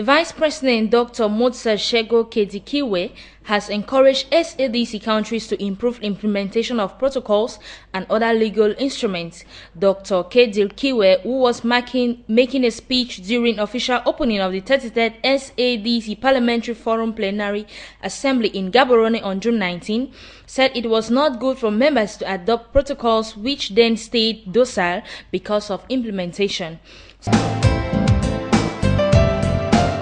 The Vice President, Dr. Motsashego Kedikiwe, has encouraged SADC countries to improve implementation of protocols and other legal instruments. Dr. Kedikiwe, who was making a speech during official opening of the 33rd SADC Parliamentary Forum Plenary Assembly in Gaborone on June 19, said it was not good for members to adopt protocols which then stayed docile because of implementation.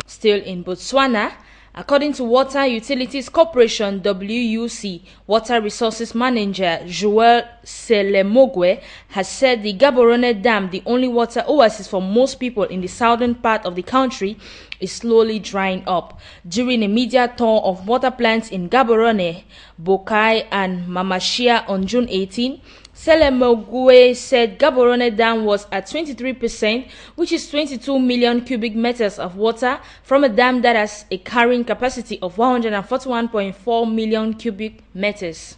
Still in Botswana, according to Water Utilities Corporation WUC, Water Resources Manager Joel Selemogwe has said the Gaborone Dam, the only water oasis for most people in the southern part of the country, is slowly drying up. During a media tour of water plants in Gaborone, Bokai and Mamashia on June 18, Selemogwe said Gaborone Dam was at 23%, which is 22 million cubic meters of water from a dam that has a carrying capacity of 141.4 million cubic meters.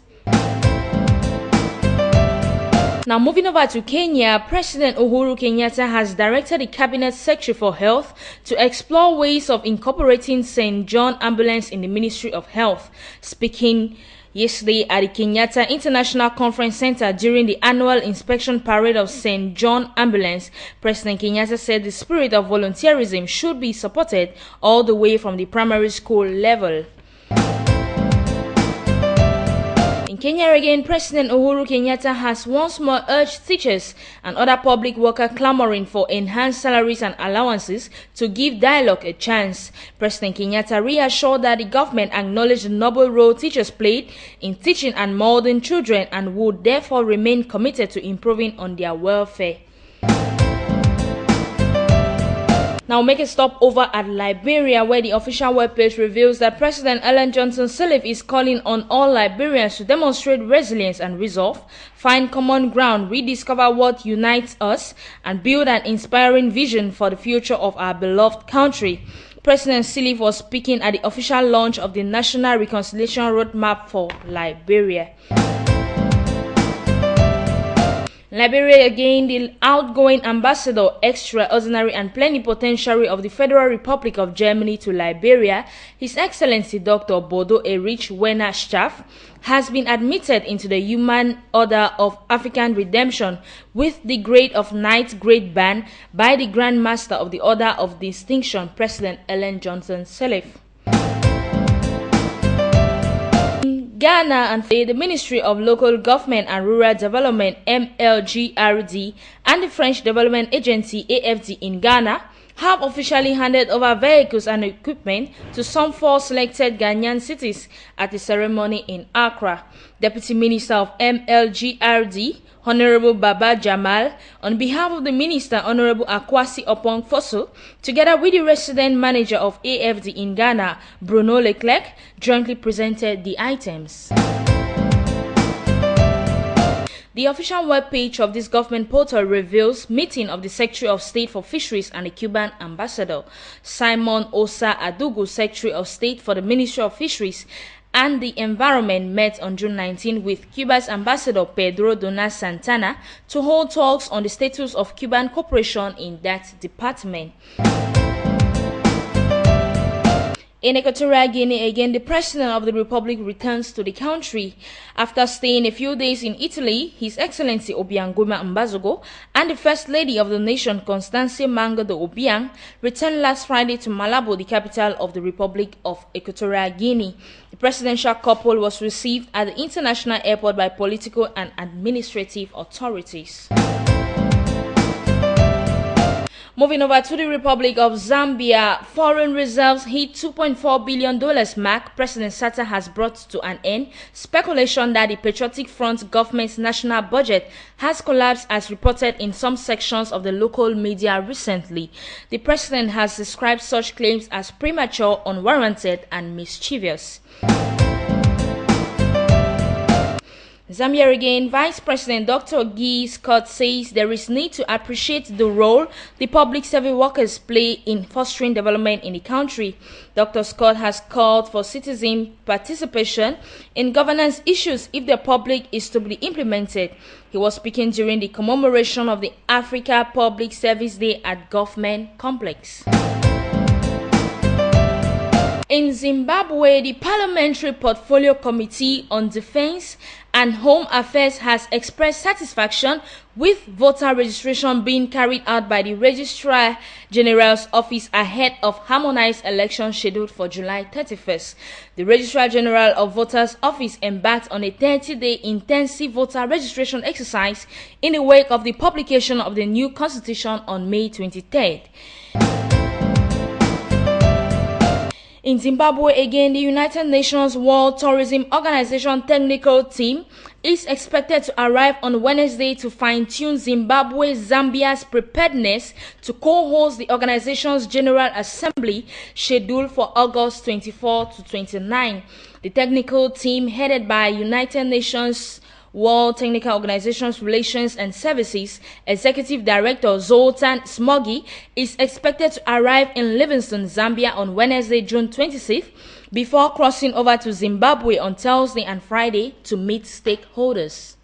Now moving over to Kenya, President Uhuru Kenyatta has directed the Cabinet Secretary for Health to explore ways of incorporating St. John Ambulance in the Ministry of Health. Speaking yesterday at the Kenyatta International Conference Center during the annual inspection parade of St. John Ambulance, President Kenyatta said the spirit of volunteerism should be supported all the way from the primary school level. In Kenya again, President Uhuru Kenyatta has once more urged teachers and other public workers clamoring for enhanced salaries and allowances to give dialogue a chance. President Kenyatta reassured that the government acknowledged the noble role teachers played in teaching and molding children and would therefore remain committed to improving on their welfare. Now make a stop over at Liberia, where the official webpage reveals that President Ellen Johnson Sirleaf is calling on all Liberians to demonstrate resilience and resolve, find common ground, rediscover what unites us, and build an inspiring vision for the future of our beloved country. President Sirleaf was speaking at the official launch of the National Reconciliation Roadmap for Liberia. Liberia again, the outgoing ambassador, extraordinary and plenipotentiary of the Federal Republic of Germany to Liberia, His Excellency Dr. Bodo Erich Wena Staff, has been admitted into the Human Order of African Redemption with the grade of Knight Grade Band by the Grand Master of the Order of Distinction, President Ellen Johnson Sirleaf. Ghana and the Ministry of Local Government and Rural Development MLGRD and the French Development Agency AFD in Ghana have officially handed over vehicles and equipment to some 4 selected Ghanaian cities at a ceremony in Accra. Deputy Minister of MLGRD, Honorable Baba Jamal, on behalf of the Minister, Honorable Akwasi Opong-Fosu, together with the resident manager of AFD in Ghana, Bruno Leclerc, jointly presented the items. The official webpage of this government portal reveals meeting of the Secretary of State for Fisheries and the Cuban Ambassador, Simon Osa Adugu, Secretary of State for the Ministry of Fisheries and the Environment, met on June 19 with Cuba's Ambassador Pedro Dona Santana to hold talks on the status of Cuban cooperation in that department. In Equatorial Guinea again, the President of the Republic returns to the country. After staying a few days in Italy, His Excellency Obiang Nguema Mbazogo and the First Lady of the nation, Constancia Mango de Obiang, returned last Friday to Malabo, the capital of the Republic of Equatorial Guinea. The presidential couple was received at the international airport by political and administrative authorities. Moving over to the Republic of Zambia, foreign reserves hit $2.4 billion mark President Sata has brought to an end. Speculation that the Patriotic Front government's national budget has collapsed as reported in some sections of the local media recently. The president has described such claims as premature, unwarranted, and mischievous. Zambia again, Vice President Dr. Guy Scott says there is need to appreciate the role the public service workers play in fostering development in the country. Dr. Scott has called for citizen participation in governance issues if the public is to be implemented. He was speaking during the commemoration of the Africa Public Service Day at Government Complex. In Zimbabwe, the Parliamentary Portfolio Committee on Defense and Home Affairs has expressed satisfaction with voter registration being carried out by the Registrar General's office ahead of harmonized elections scheduled for July 31st. The Registrar General of Voters' Office embarked on a 30-day intensive voter registration exercise in the wake of the publication of the new constitution on May 23rd. In Zimbabwe again, the United Nations World Tourism Organization technical team is expected to arrive on Wednesday to fine-tune Zambia's preparedness to co-host the organization's General Assembly scheduled for August 24 to 29. The technical team, headed by United Nations World Technical Organization's Relations and Services Executive Director Zoltan Smogi, is expected to arrive in Livingstone, Zambia on Wednesday, June 26th, before crossing over to Zimbabwe on Thursday and Friday to meet stakeholders.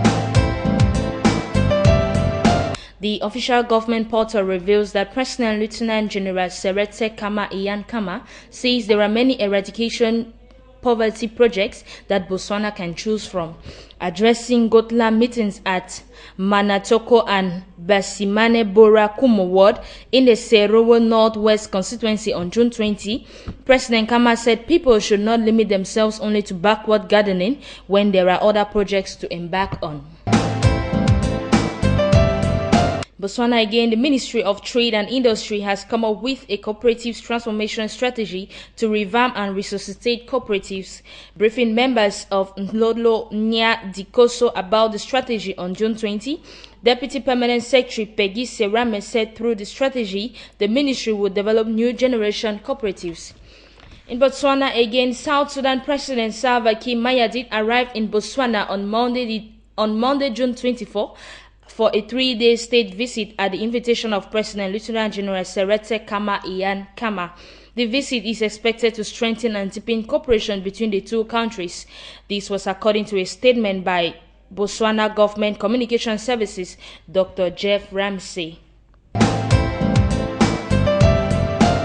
The official government portal reveals that President Lieutenant General Seretse Khama Ian Khama says there are many eradication poverty projects that Botswana can choose from. Addressing Gotla meetings at Manatoko and Basimane Bora Kumo ward in the Serowo Northwest constituency on June 20, President Khama said people should not limit themselves only to backward gardening when there are other projects to embark on. Botswana again, the Ministry of Trade and Industry has come up with a cooperatives transformation strategy to revamp and resuscitate cooperatives. Briefing members of Nhlodlo Nya Dikoso about the strategy on June 20, Deputy Permanent Secretary Peggy Serame said through the strategy, the ministry will develop new generation cooperatives. In Botswana again, South Sudan President Salva Kiir Mayardit arrived in Botswana on Monday, June 24, for a 3-day state visit at the invitation of President Lieutenant General Seretse Khama Ian Khama. The visit is expected to strengthen and deepen cooperation between the two countries. This was according to a statement by Botswana Government Communication Services, Dr. Jeff Ramsey.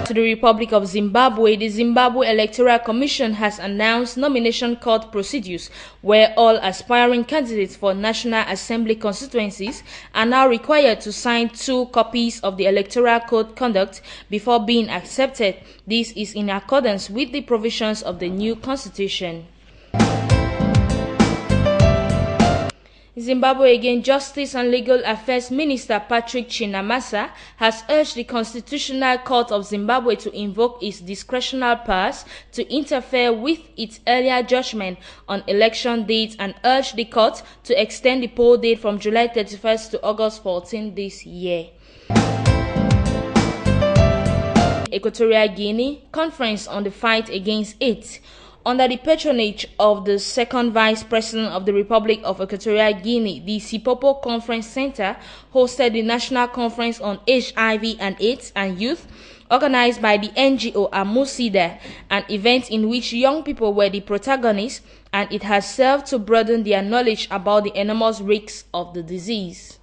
To the Republic of Zimbabwe, the Zimbabwe Electoral Commission has announced nomination court procedures where all aspiring candidates for National Assembly constituencies are now required to sign 2 copies of the Electoral Code Conduct before being accepted. This is in accordance with the provisions of the new constitution. Zimbabwe again, Justice and Legal Affairs Minister Patrick Chinamasa has urged the Constitutional Court of Zimbabwe to invoke its discretionary powers to interfere with its earlier judgment on election dates and urged the court to extend the poll date from July 31st to August 14 this year. Equatorial Guinea, Conference on the Fight Against AIDS. Under the patronage of the second Vice President of the Republic of Equatorial Guinea, the Sipopo Conference Center hosted the National Conference on HIV and AIDS and Youth, organized by the NGO Amusida, an event in which young people were the protagonists, and it has served to broaden their knowledge about the enormous risks of the disease.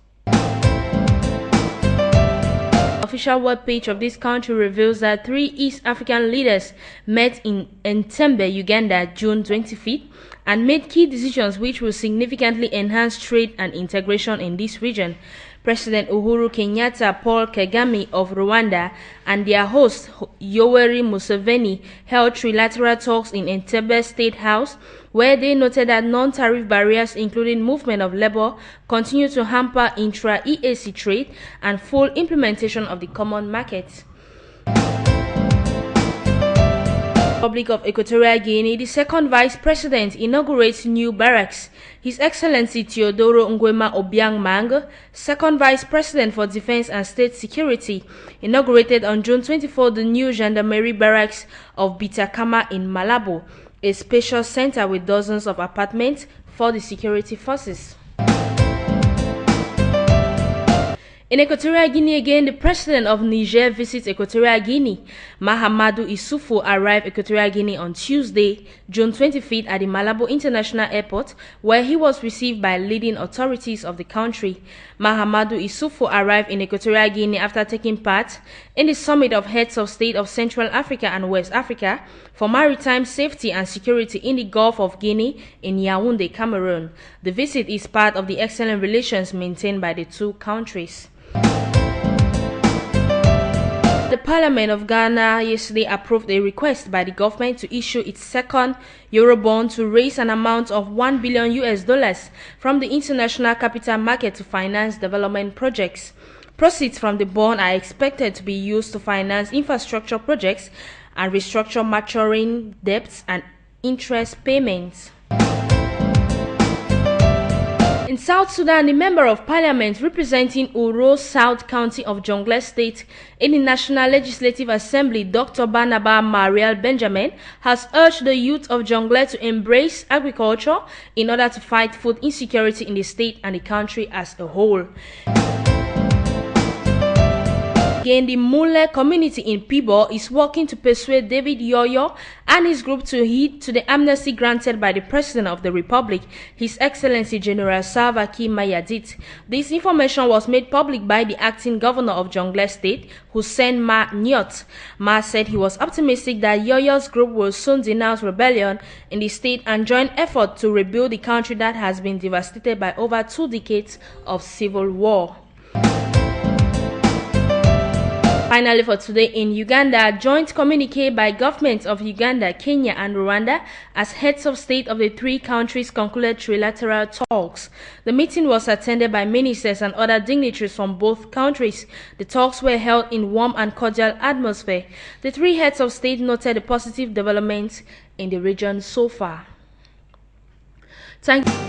Official webpage of this country reveals that 3 East African leaders met in Entebbe, Uganda, June 25th, and made key decisions which will significantly enhance trade and integration in this region. President Uhuru Kenyatta, Paul Kagame of Rwanda, and their host Yoweri Museveni held trilateral talks in Entebbe State House, where they noted that non-tariff barriers, including movement of labor, continue to hamper intra-EAC trade and full implementation of the common market. Republic of Equatorial Guinea, the second Vice President inaugurates new barracks. His Excellency Teodoro Nguema Obiang Mang, second Vice President for Defense and State Security, inaugurated on June 24 the new Gendarmerie Barracks of Bitakama in Malabo, a spacious center with dozens of apartments for the security forces. In Equatorial Guinea again, the president of Niger visits Equatorial Guinea. Mahamadou Issoufou arrived Equatorial Guinea on Tuesday, June 25th at the Malabo International Airport, where he was received by leading authorities of the country. Mahamadou Issoufou arrived in Equatorial Guinea after taking part in the summit of heads of state of Central Africa and West Africa for maritime safety and security in the Gulf of Guinea in Yaoundé, Cameroon. The visit is part of the excellent relations maintained by the two countries. The Parliament of Ghana yesterday approved a request by the government to issue its second Eurobond to raise an amount of $1 billion from the international capital market to finance development projects. Proceeds from the bond are expected to be used to finance infrastructure projects and restructure maturing debts and interest payments. In South Sudan, the Member of Parliament representing Uro South County of Jonglei State in the National Legislative Assembly, Dr. Barnaba Mariel Benjamin, has urged the youth of Jonglei to embrace agriculture in order to fight food insecurity in the state and the country as a whole. Again, the Mule community in Pibo is working to persuade David Yoyo and his group to heed to the amnesty granted by the President of the Republic, His Excellency General Salva Kiir Mayardit. This information was made public by the acting governor of Jonglei State, Hussein Ma Nyot. Ma said he was optimistic that Yoyo's group will soon denounce rebellion in the state and join effort to rebuild the country that has been devastated by over 2 decades of civil war. Finally, for today in Uganda, a joint communique by governments of Uganda, Kenya and Rwanda as heads of state of the three countries concluded trilateral talks. The meeting was attended by ministers and other dignitaries from both countries. The talks were held in warm and cordial atmosphere. The three heads of state noted the positive developments in the region so far. Thank you.